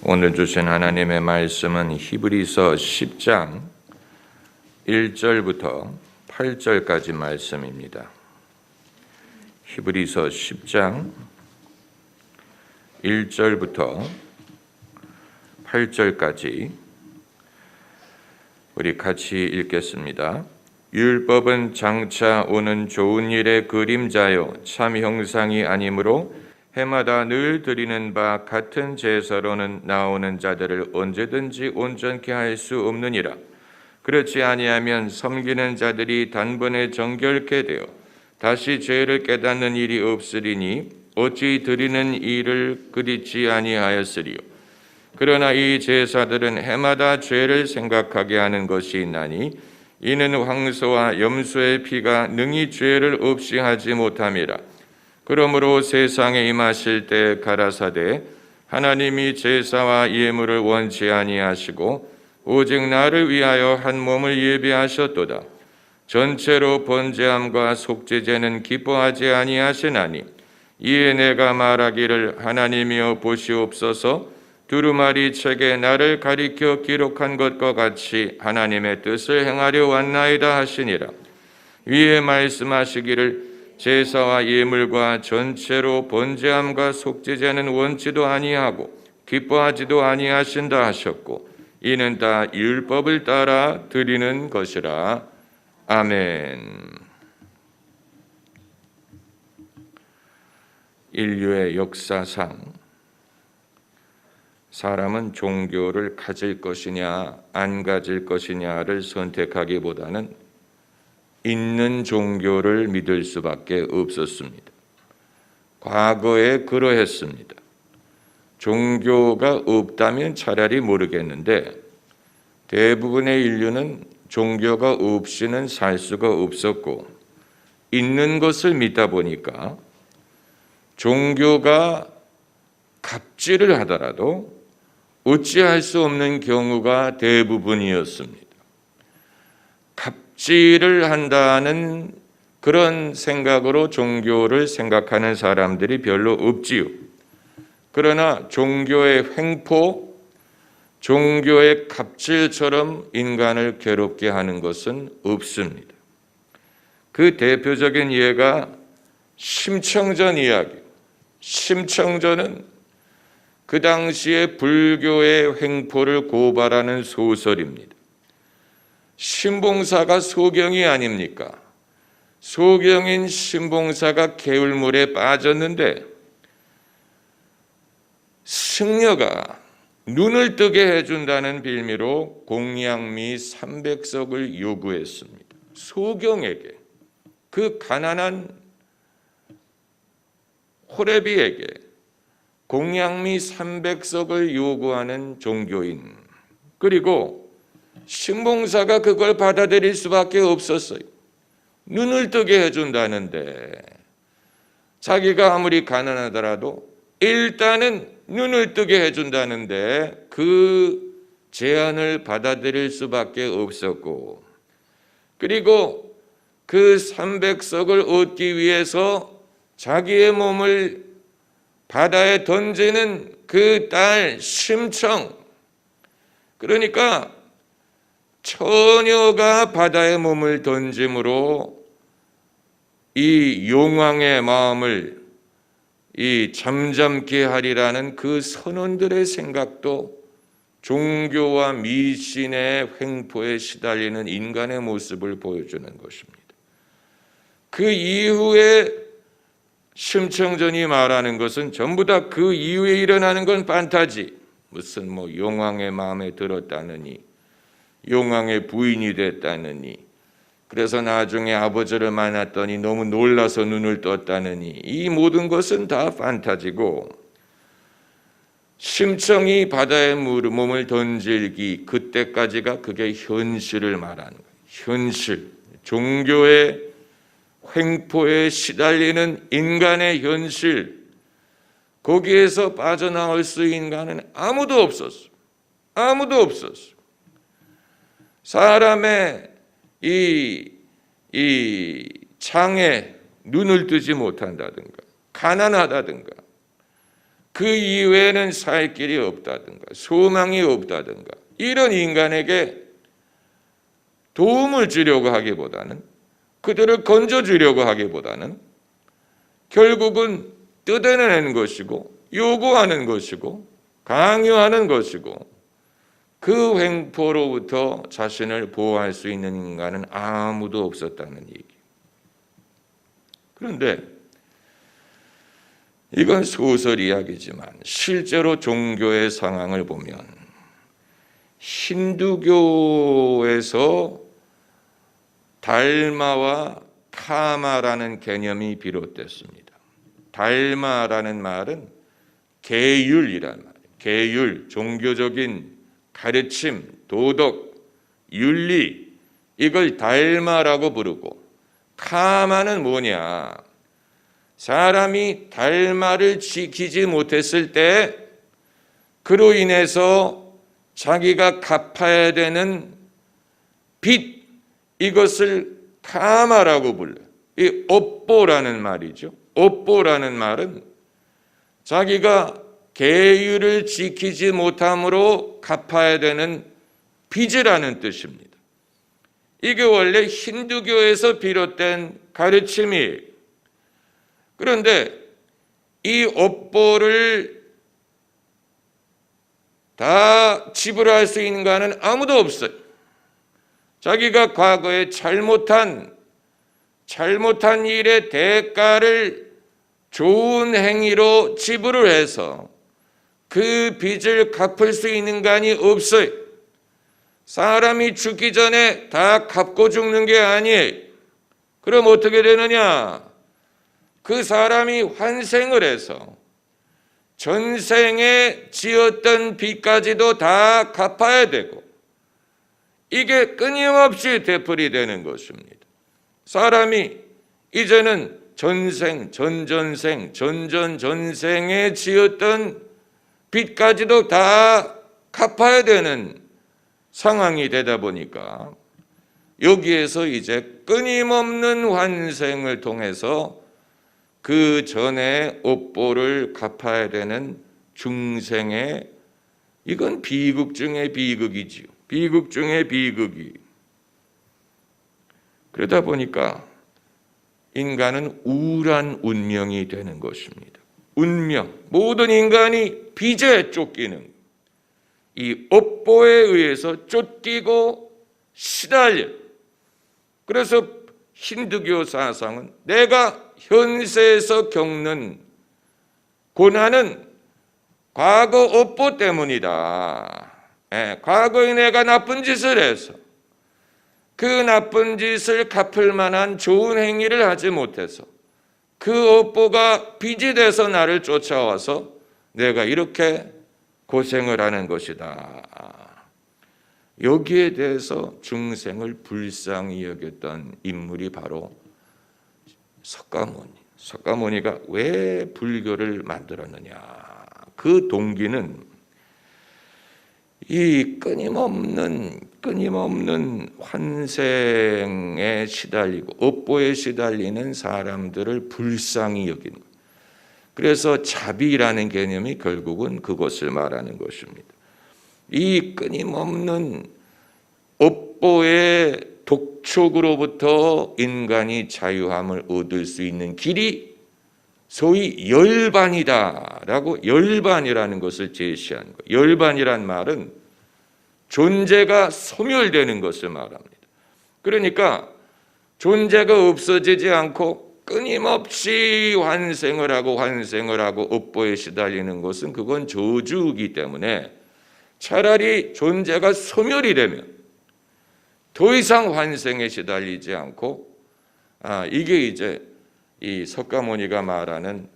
오늘 주신 하나님의 말씀은 히브리서 10장 1절부터 8절까지 말씀입니다. 히브리서 10장 1절부터 8절까지 우리 같이 읽겠습니다. 율법은 장차 오는 좋은 일의 그림자요 참 형상이 아니므로 해마다 늘 드리는 바 같은 제사로는 나오는 자들을 언제든지 온전케 할 수 없느니라. 그렇지 아니하면 섬기는 자들이 단번에 정결케 되어 다시 죄를 깨닫는 일이 없으리니 어찌 드리는 일을 그리지 아니하였으리요. 그러나 이 제사들은 해마다 죄를 생각하게 하는 것이 있나니 이는 황소와 염소의 피가 능히 죄를 없이 하지 못함이라. 그러므로 세상에 임하실 때 가라사대 하나님이 제사와 예물을 원치 아니하시고 오직 나를 위하여 한 몸을 예비하셨도다. 전체로 번제함과 속죄제는 기뻐하지 아니하시나니 이에 내가 말하기를 하나님이여 보시옵소서 두루마리 책에 나를 가리켜 기록한 것과 같이 하나님의 뜻을 행하려 왔나이다 하시니라. 위에 말씀하시기를 제사와 예물과 전체로 번제함과 속죄제는 원치도 아니하고 기뻐하지도 아니하신다 하셨고 이는 다 율법을 따라 드리는 것이라. 아멘. 인류의 역사상 사람은 종교를 가질 것이냐 안 가질 것이냐를 선택하기보다는 있는 종교를 믿을 수밖에 없었습니다. 과거에 그러했습니다. 종교가 없다면 차라리 모르겠는데 대부분의 인류는 종교가 없이는 살 수가 없었고 있는 것을 믿다 보니까 종교가 갑질을 하더라도 어찌할 수 없는 경우가 대부분이었습니다. 갑질을 한다는 그런 생각으로 종교를 생각하는 사람들이 별로 없지요. 그러나 종교의 횡포, 종교의 갑질처럼 인간을 괴롭게 하는 것은 없습니다. 그 대표적인 예가 심청전 이야기. 심청전은 그 당시에 불교의 횡포를 고발하는 소설입니다. 신봉사가 소경이 아닙니까? 소경인 신봉사가 개울물에 빠졌는데 승려가 눈을 뜨게 해준다는 빌미로 공양미 300석을 요구했습니다. 소경에게, 그 가난한 호레비에게 공양미 300석을 요구하는 종교인, 그리고 신봉사가 그걸 받아들일 수밖에 없었어요. 눈을 뜨게 해준다는데 자기가 아무리 가난하더라도 일단은 눈을 뜨게 해준다는데 그 제안을 받아들일 수밖에 없었고, 그리고 그 300석을 얻기 위해서 자기의 몸을 바다에 던지는 그 딸 심청, 그러니까 처녀가 바다에 몸을 던짐으로 이 용왕의 마음을 이 잠잠케 하리라는 그 선원들의 생각도 종교와 미신의 횡포에 시달리는 인간의 모습을 보여주는 것입니다. 그 이후에 심청전이 말하는 것은 전부 다 그 이후에 일어나는 건 판타지, 무슨 용왕의 마음에 들었다느니 용왕의 부인이 됐다느니 그래서 나중에 아버지를 만났더니 너무 놀라서 눈을 떴다느니 이 모든 것은 다 판타지고, 심청이 바다에 몸을 던질기 그때까지가 그게 현실을 말하는 거예요. 현실, 종교의 횡포에 시달리는 인간의 현실, 거기에서 빠져나올 수 있는 인간은 아무도 없었어. 아무도 없었어. 사람의 이 장애, 눈을 뜨지 못한다든가 가난하다든가 그 이외에는 살 길이 없다든가 소망이 없다든가 이런 인간에게 도움을 주려고 하기보다는, 그들을 건져주려고 하기보다는 결국은 뜯어내는 것이고 요구하는 것이고 강요하는 것이고, 그 횡포로부터 자신을 보호할 수 있는 인간은 아무도 없었다는 얘기. 그런데 이건 소설 이야기지만 실제로 종교의 상황을 보면 힌두교에서 달마와 카마라는 개념이 비롯됐습니다. 달마라는 말은 계율이란 말이에요. 계율, 종교적인 가르침, 도덕, 윤리, 이걸 달마라고 부르고, 카마는 뭐냐? 사람이 달마를 지키지 못했을 때 그로 인해서 자기가 갚아야 되는 빚, 이것을 카마라고 불러요. 이 업보라는 말이죠. 업보라는 말은 자기가 계율을 지키지 못함으로 갚아야 되는 빚이라는 뜻입니다. 이게 원래 힌두교에서 비롯된 가르침이에요. 그런데 이 업보를 다 지불할 수 있는 가는 아무도 없어요. 자기가 과거에 잘못한 일의 대가를 좋은 행위로 지불을 해서 그 빚을 갚을 수 있는 간이 없어요. 사람이 죽기 전에 다 갚고 죽는 게 아니에요. 그럼 어떻게 되느냐? 그 사람이 환생을 해서 전생에 지었던 빚까지도 다 갚아야 되고, 이게 끊임없이 되풀이되는 것입니다. 사람이 이제는 전생, 전전생, 전전전생에 지었던 빚까지도 다 갚아야 되는 상황이 되다 보니까 여기에서 이제 끊임없는 환생을 통해서 그 전에 업보를 갚아야 되는 중생의, 이건 비극 중의 비극이지요. 비극 중의 비극이. 그러다 보니까 인간은 우울한 운명이 되는 것입니다. 운명, 모든 인간이 빚에 쫓기는, 이 업보에 의해서 쫓기고 시달려. 그래서 힌두교 사상은 내가 현세에서 겪는 고난은 과거 업보 때문이다. 과거에 내가 나쁜 짓을 해서 그 나쁜 짓을 갚을 만한 좋은 행위를 하지 못해서 그 업보가 빚이 돼서 나를 쫓아와서 내가 이렇게 고생을 하는 것이다. 여기에 대해서 중생을 불쌍히 여겼던 인물이 바로 석가모니. 석가모니가 왜 불교를 만들었느냐? 그 동기는 이 끊임없는 환생에 시달리고 업보에 시달리는 사람들을 불쌍히 여기는 거예요. 그래서 자비라는 개념이 결국은 그것을 말하는 것입니다. 이 끊임없는 업보의 독촉으로부터 인간이 자유함을 얻을 수 있는 길이 소위 열반이다라고, 열반이라는 것을 제시한 거예요. 열반이란 말은 존재가 소멸되는 것을 말합니다. 그러니까 존재가 없어지지 않고 끊임없이 환생을 하고 업보에 시달리는 것은 그건 저주이기 때문에 차라리 존재가 소멸이 되면 더 이상 환생에 시달리지 않고, 이게 이제 이 석가모니가 말하는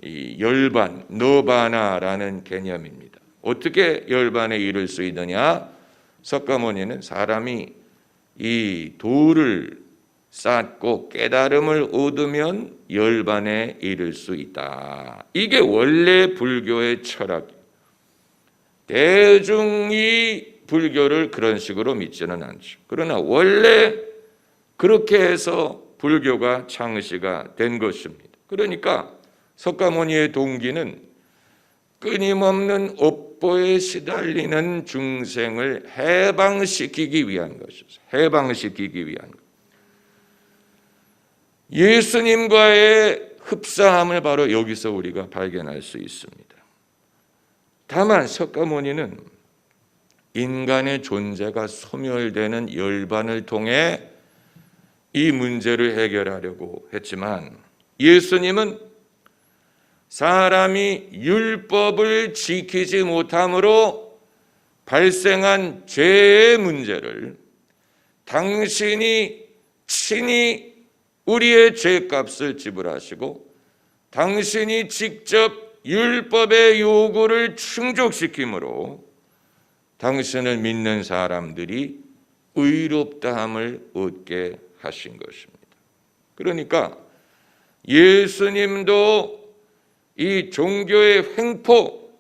이 열반, 너바나라는 개념입니다. 어떻게 열반에 이를 수 있느냐? 석가모니는 사람이 이 도를 쌓고 깨달음을 얻으면 열반에 이를 수 있다. 이게 원래 불교의 철학이에요. 대중이 불교를 그런 식으로 믿지는 않죠. 그러나 원래 그렇게 해서 불교가 창시가 된 것입니다. 그러니까 석가모니의 동기는 끊임없는 업보에 시달리는 중생을 해방시키기 위한 것이죠. 해방시키기 위한 것. 예수님과의 흡사함을 바로 여기서 우리가 발견할 수 있습니다. 다만 석가모니는 인간의 존재가 소멸되는 열반을 통해 이 문제를 해결하려고 했지만, 예수님은 사람이 율법을 지키지 못함으로 발생한 죄의 문제를 당신이 친히 우리의 죄값을 지불하시고 당신이 직접 율법의 요구를 충족시킴으로 당신을 믿는 사람들이 의롭다함을 얻게 하신 것입니다. 그러니까 예수님도 이 종교의 횡포,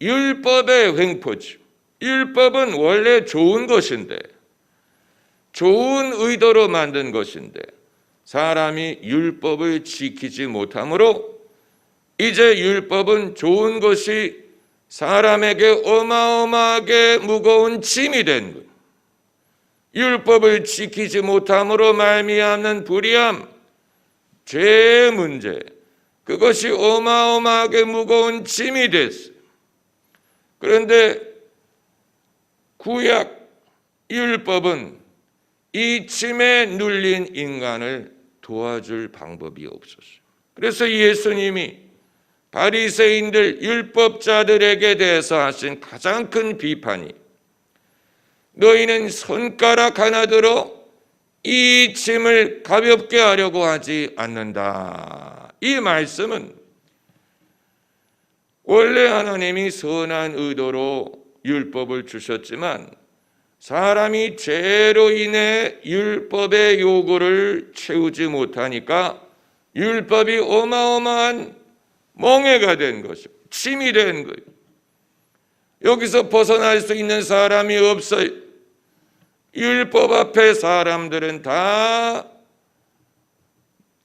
율법의 횡포죠. 율법은 원래 좋은 것인데, 좋은 의도로 만든 것인데 사람이 율법을 지키지 못하므로 이제 율법은 좋은 것이 사람에게 어마어마하게 무거운 짐이 된 것. 율법을 지키지 못함으로 말미암는 불의함, 죄의 문제, 그것이 어마어마하게 무거운 짐이 됐어요. 그런데 구약 율법은 이 짐에 눌린 인간을 도와줄 방법이 없었어요. 그래서 예수님이 바리새인들 율법자들에게 대해서 하신 가장 큰 비판이, 너희는 손가락 하나 들어 이 짐을 가볍게 하려고 하지 않는다. 이 말씀은 원래 하나님이 선한 의도로 율법을 주셨지만 사람이 죄로 인해 율법의 요구를 채우지 못하니까 율법이 어마어마한 멍해가 된 것이고 짐이 된 거예요. 여기서 벗어날 수 있는 사람이 없어요. 율법 앞에 사람들은 다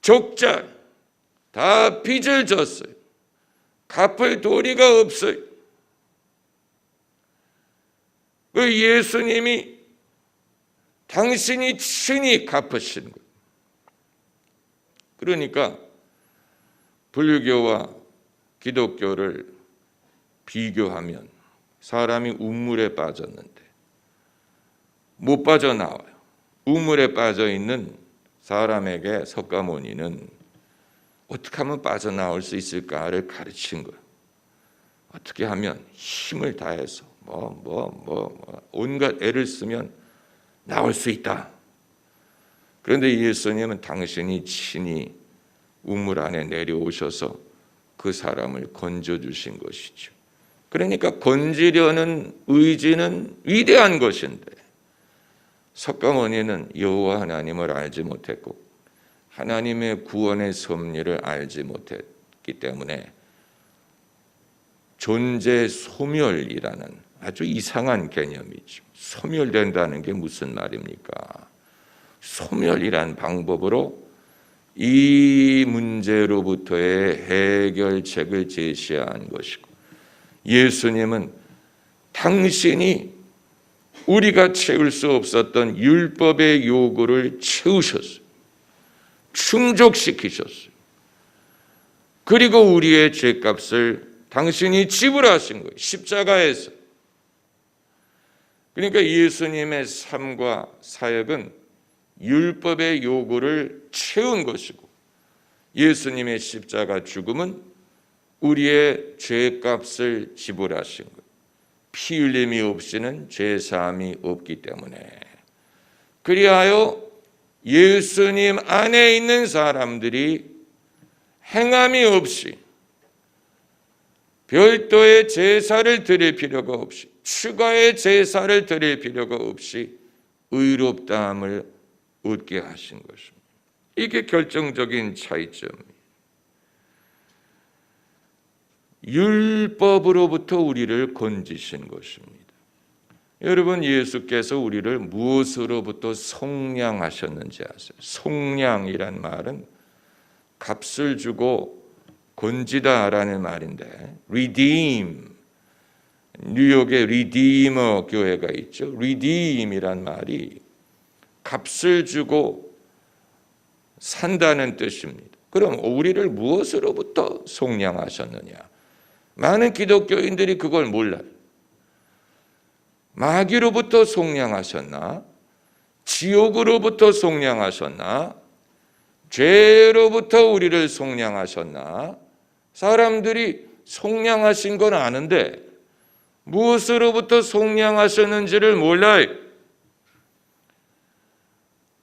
적자, 다 빚을 졌어요. 갚을 도리가 없어요. 그 예수님이 당신이 친히 갚으신 거예요. 그러니까 불교와 기독교를 비교하면 사람이 우물에 빠졌는데 못 빠져나와요. 우물에 빠져있는 사람에게 석가모니는 어떻게 하면 빠져나올 수 있을까를 가르친 거예요. 어떻게 하면 힘을 다해서 온갖 애를 쓰면 나올 수 있다. 그런데 예수님은 당신이 친히 우물 안에 내려오셔서 그 사람을 건져주신 것이죠. 그러니까 건지려는 의지는 위대한 것인데 석가모니는 여호와 하나님을 알지 못했고 하나님의 구원의 섭리를 알지 못했기 때문에 존재 소멸이라는 아주 이상한 개념이죠. 소멸된다는 게 무슨 말입니까? 소멸이란 방법으로 이 문제로부터의 해결책을 제시한 것이고, 예수님은 당신이 우리가 채울 수 없었던 율법의 요구를 채우셨어요. 충족시키셨어요. 그리고 우리의 죄값을 당신이 지불하신 거예요. 십자가에서. 그러니까 예수님의 삶과 사역은 율법의 요구를 채운 것이고, 예수님의 십자가 죽음은 우리의 죄값을 지불하신 거예요. 피 흘림이 없이는 죄사함이 없기 때문에. 그리하여 예수님 안에 있는 사람들이 행함이 없이 별도의 제사를 드릴 필요가 없이 추가의 제사를 드릴 필요가 없이 의롭다함을 얻게 하신 것입니다. 이게 결정적인 차이점이에요. 율법으로부터 우리를 건지신 것입니다. 여러분, 예수께서 우리를 무엇으로부터 속량하셨는지 아세요? 속량이란 말은 값을 주고 건지다라는 말인데, redeem, 뉴욕에 리디머 교회가 있죠. redeem이란 말이 값을 주고 산다는 뜻입니다. 그럼 우리를 무엇으로부터 속량하셨느냐? 많은 기독교인들이 그걸 몰라요. 마귀로부터 속량하셨나? 지옥으로부터 속량하셨나? 죄로부터 우리를 속량하셨나? 사람들이 속량하신 건 아는데 무엇으로부터 속량하셨는지를 몰라요.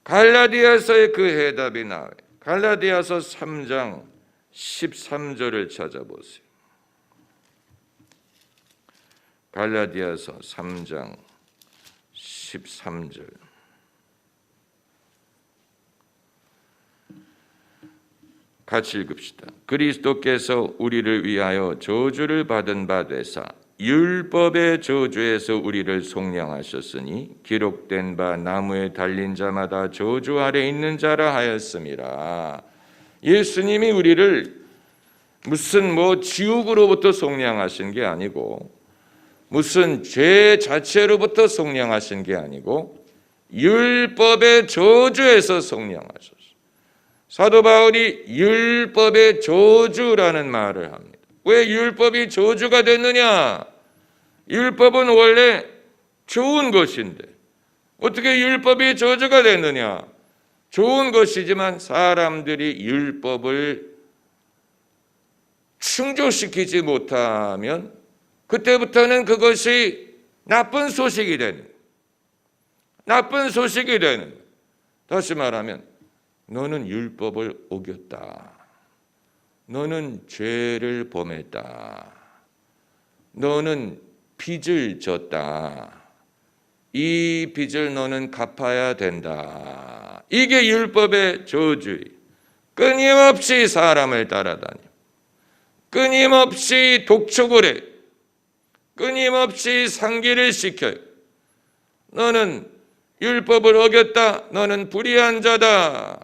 갈라디아서의 그 해답이 나와요. 갈라디아서 3장 13절을 찾아보세요. 갈라디아서 3장 13절. 같이 읽읍시다. 그리스도께서 우리를 위하여 저주를 받은 바 되사 율법의 저주에서 우리를 속량하셨으니 기록된 바 나무에 달린 자마다 저주 아래 있는 자라 하였음이라. 예수님이 우리를 무슨 지옥으로부터 속량하신 게 아니고 무슨 죄 자체로부터 속량하신 게 아니고 율법의 저주에서 속량하셨어요. 사도 바울이 율법의 저주라는 말을 합니다. 왜 율법이 저주가 됐느냐? 율법은 원래 좋은 것인데 어떻게 율법이 저주가 됐느냐? 좋은 것이지만 사람들이 율법을 충족시키지 못하면 그때부터는 그것이 나쁜 소식이 되는, 다시 말하면 너는 율법을 어겼다. 너는 죄를 범했다. 너는 빚을 졌다. 이 빚을 너는 갚아야 된다. 이게 율법의 저주예요. 끊임없이 사람을 따라다녀. 끊임없이 독촉을 해. 끊임없이 상기를 시켜요. 너는 율법을 어겼다. 너는 불의한 자다.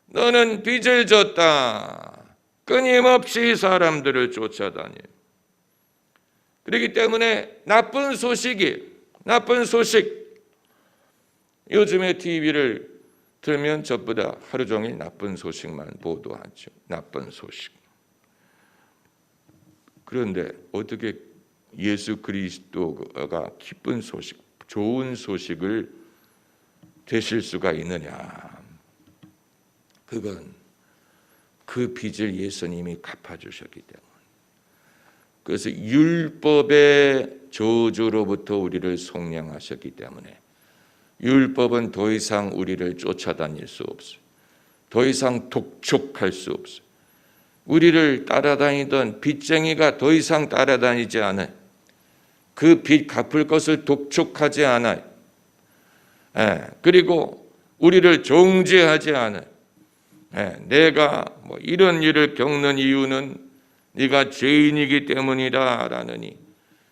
너는 빚을 졌다. 끊임없이 사람들을 쫓아다녀요. 그렇기 때문에 나쁜 소식. 요즘에 TV를 틀면 저보다 하루 종일 나쁜 소식만 보도하죠. 나쁜 소식. 그런데 어떻게 예수 그리스도가 기쁜 소식, 좋은 소식을 되실 수가 있느냐? 그건 그 빚을 예수님이 갚아주셨기 때문에. 그래서 율법의 저주로부터 우리를 속량하셨기 때문에 율법은 더 이상 우리를 쫓아다닐 수 없어요. 더 이상 독촉할 수 없어요. 우리를 따라다니던 빚쟁이가 더 이상 따라다니지 않아요. 그 빚 갚을 것을 독촉하지 않아요. 그리고 우리를 정죄하지 않아요. 내가 이런 일을 겪는 이유는 네가 죄인이기 때문이다라느니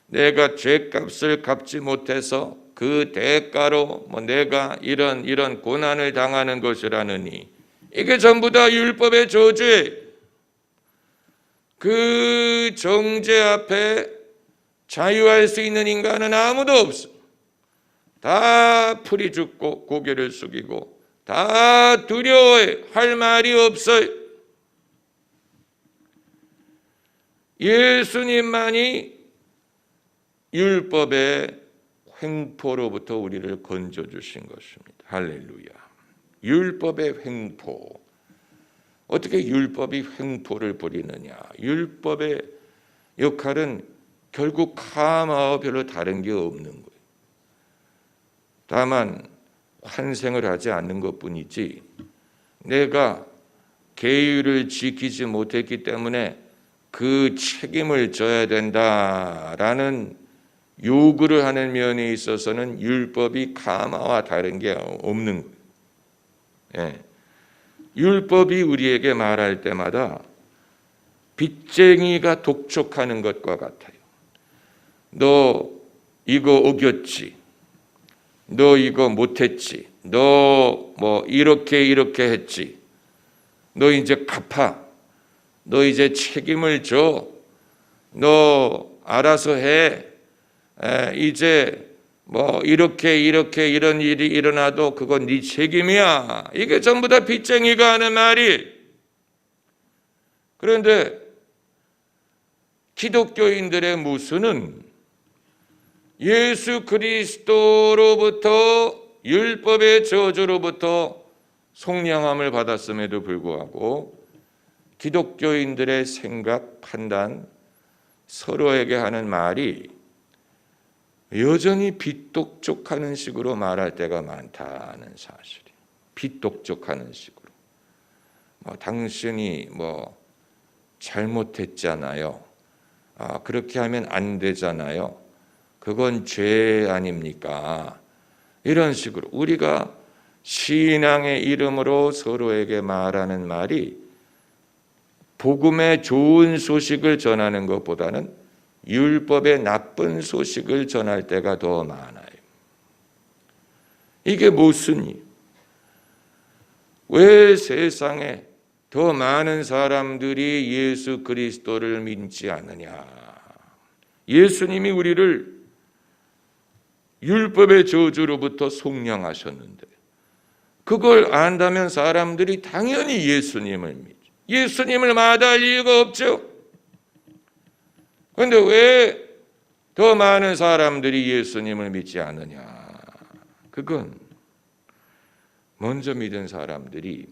내가 죄값을 갚지 못해서 그 대가로 내가 이런 고난을 당하는 것이라느니 이게 전부 다 율법의 저주예요. 그 정죄 앞에 자유할 수 있는 인간은 아무도 없어. 다 풀이 죽고 고개를 숙이고 다 두려워해. 할 말이 없어요. 예수님만이 율법의 횡포로부터 우리를 건져주신 것입니다. 할렐루야. 율법의 횡포. 어떻게 율법이 횡포를 부리느냐? 율법의 역할은 결국 카마와 별로 다른 게 없는 거예요. 다만 환생을 하지 않는 것뿐이지 내가 계율을 지키지 못했기 때문에 그 책임을 져야 된다라는 요구를 하는 면에 있어서는 율법이 카마와 다른 게 없는 거예요. 율법이 우리에게 말할 때마다 빚쟁이가 독촉하는 것과 같아요. 너 이거 어겼지. 너 이거 못했지. 너 이렇게 했지. 너 이제 갚아. 너 이제 책임을 져. 너 알아서 해. 이제 뭐 이렇게 이런 일이 일어나도 그건 네 책임이야. 이게 전부 다 빚쟁이가 하는 말이. 그런데 기독교인들의 모순은 예수 그리스도로부터 율법의 저주로부터 속량함을 받았음에도 불구하고 기독교인들의 생각, 판단, 서로에게 하는 말이 여전히 빚독촉하는 식으로 말할 때가 많다는 사실이. 빚독촉하는 식으로. 당신이 잘못했잖아요. 그렇게 하면 안 되잖아요. 그건 죄 아닙니까? 이런 식으로 우리가 신앙의 이름으로 서로에게 말하는 말이 복음의 좋은 소식을 전하는 것보다는 율법의 나쁜 소식을 전할 때가 더 많아요. 이게 모순이에요. 왜 세상에 더 많은 사람들이 예수 그리스도를 믿지 않느냐? 예수님이 우리를 율법의 저주로부터 속량하셨는데 그걸 안다면 사람들이 당연히 예수님을 믿죠. 예수님을 마다할 이유가 없죠. 그런데 왜 더 많은 사람들이 예수님을 믿지 않느냐? 그건 먼저 믿은 사람들이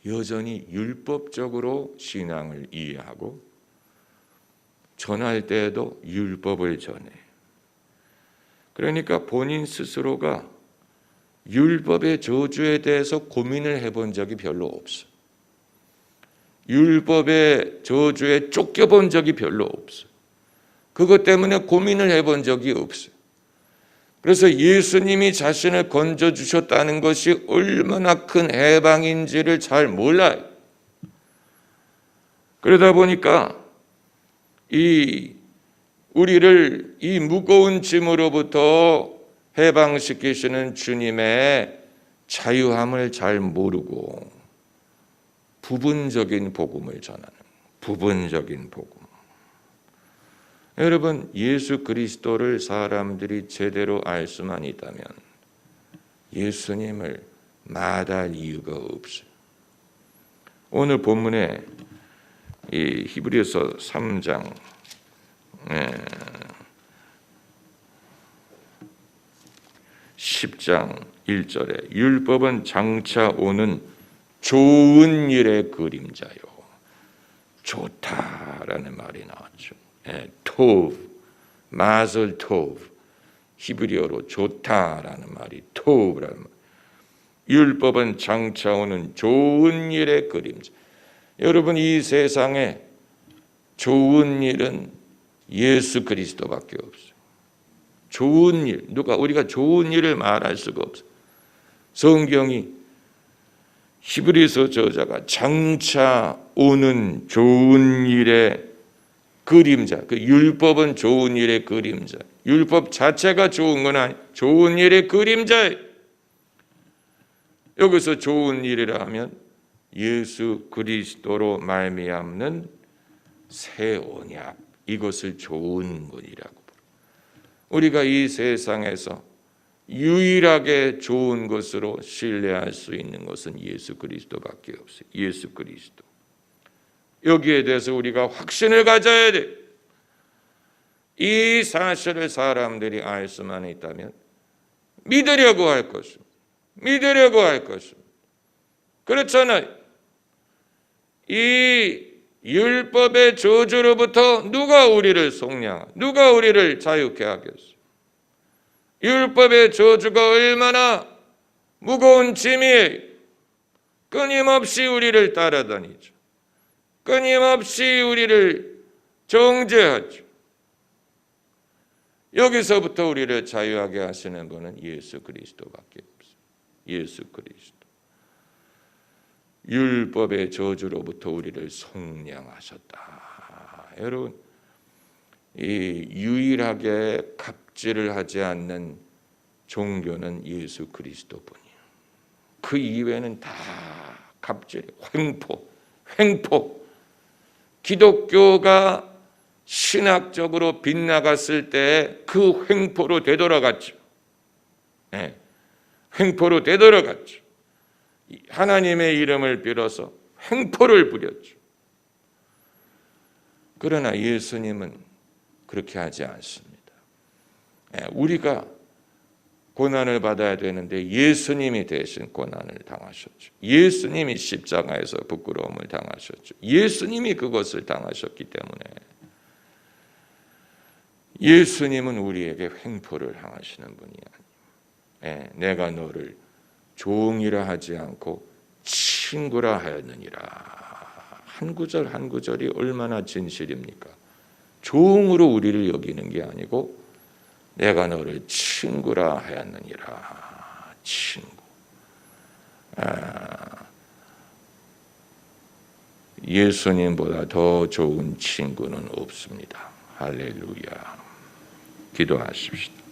여전히 율법적으로 신앙을 이해하고 전할 때에도 율법을 전해. 그러니까 본인 스스로가 율법의 저주에 대해서 고민을 해본 적이 별로 없어. 율법의 저주에 쫓겨본 적이 별로 없어. 그것 때문에 고민을 해본 적이 없어요. 그래서 예수님이 자신을 건져주셨다는 것이 얼마나 큰 해방인지를 잘 몰라요. 그러다 보니까 우리를 이 무거운 짐으로부터 해방시키시는 주님의 자유함을 잘 모르고 부분적인 복음을 전하는 부분적인 복음. 여러분, 예수 그리스도를 사람들이 제대로 알 수만 있다면 예수님을 마다할 이유가 없어요. 오늘 본문에 이 히브리서 3장 10장 1절에 율법은 장차 오는 좋은 일의 그림자요. 좋다라는 말이 나왔죠. 토브, 마zel 토브. 히브리어로 좋다라는 말이 토브라는 말. 율법은 장차 오는 좋은 일의 그림자. 여러분, 이 세상에 좋은 일은 예수 그리스도밖에 없어요. 좋은 일, 우리가 좋은 일을 말할 수가 없어요. 성경이 히브리서 저자가 장차 오는 좋은 일의 그림자, 그 율법은 좋은 일의 그림자. 율법 자체가 좋은 건 아니, 좋은 일의 그림자예요. 여기서 좋은 일이라 하면 예수 그리스도로 말미암는 새 언약, 이것을 좋은 것이라고 부르고, 우리가 이 세상에서 유일하게 좋은 것으로 신뢰할 수 있는 것은 예수 그리스도밖에 없어요. 예수 그리스도. 여기에 대해서 우리가 확신을 가져야 돼. 이 사실을 사람들이 알 수만 있다면 믿으려고 할 것입니다. 믿으려고 할 것입니다. 그렇잖아요. 이 율법의 저주로부터 누가 우리를 누가 우리를 자유케 하겠어요? 율법의 저주가 얼마나 무거운 짐이에요. 끊임없이 우리를 따라다니죠. 끊임없이 우리를 정죄하죠. 여기서부터 우리를 자유하게 하시는 분은 예수 그리스도밖에 없어요. 예수 그리스도. 율법의 저주로부터 우리를 속량하셨다. 여러분, 이 유일하게 갑질을 하지 않는 종교는 예수 그리스도뿐이에요. 그 이외에는 다 갑질, 횡포. 기독교가 신학적으로 빗나갔을 때 그 횡포로 되돌아갔죠. 네, 횡포로 되돌아갔죠. 하나님의 이름을 빌어서 횡포를 부렸죠. 그러나 예수님은 그렇게 하지 않습니다. 우리가 고난을 받아야 되는데 예수님이 대신 고난을 당하셨죠. 예수님이 십자가에서 부끄러움을 당하셨죠. 예수님이 그것을 당하셨기 때문에 예수님은 우리에게 횡포를 당하시는 분이 아니에요. 내가 너를 종이라 하지 않고 친구라 하였느니라. 한 구절 한 구절이 얼마나 진실입니까? 종으로 우리를 여기는 게 아니고 내가 너를 친구라 하였느니라. 친구. 예수님보다 더 좋은 친구는 없습니다. 할렐루야. 기도하십시다.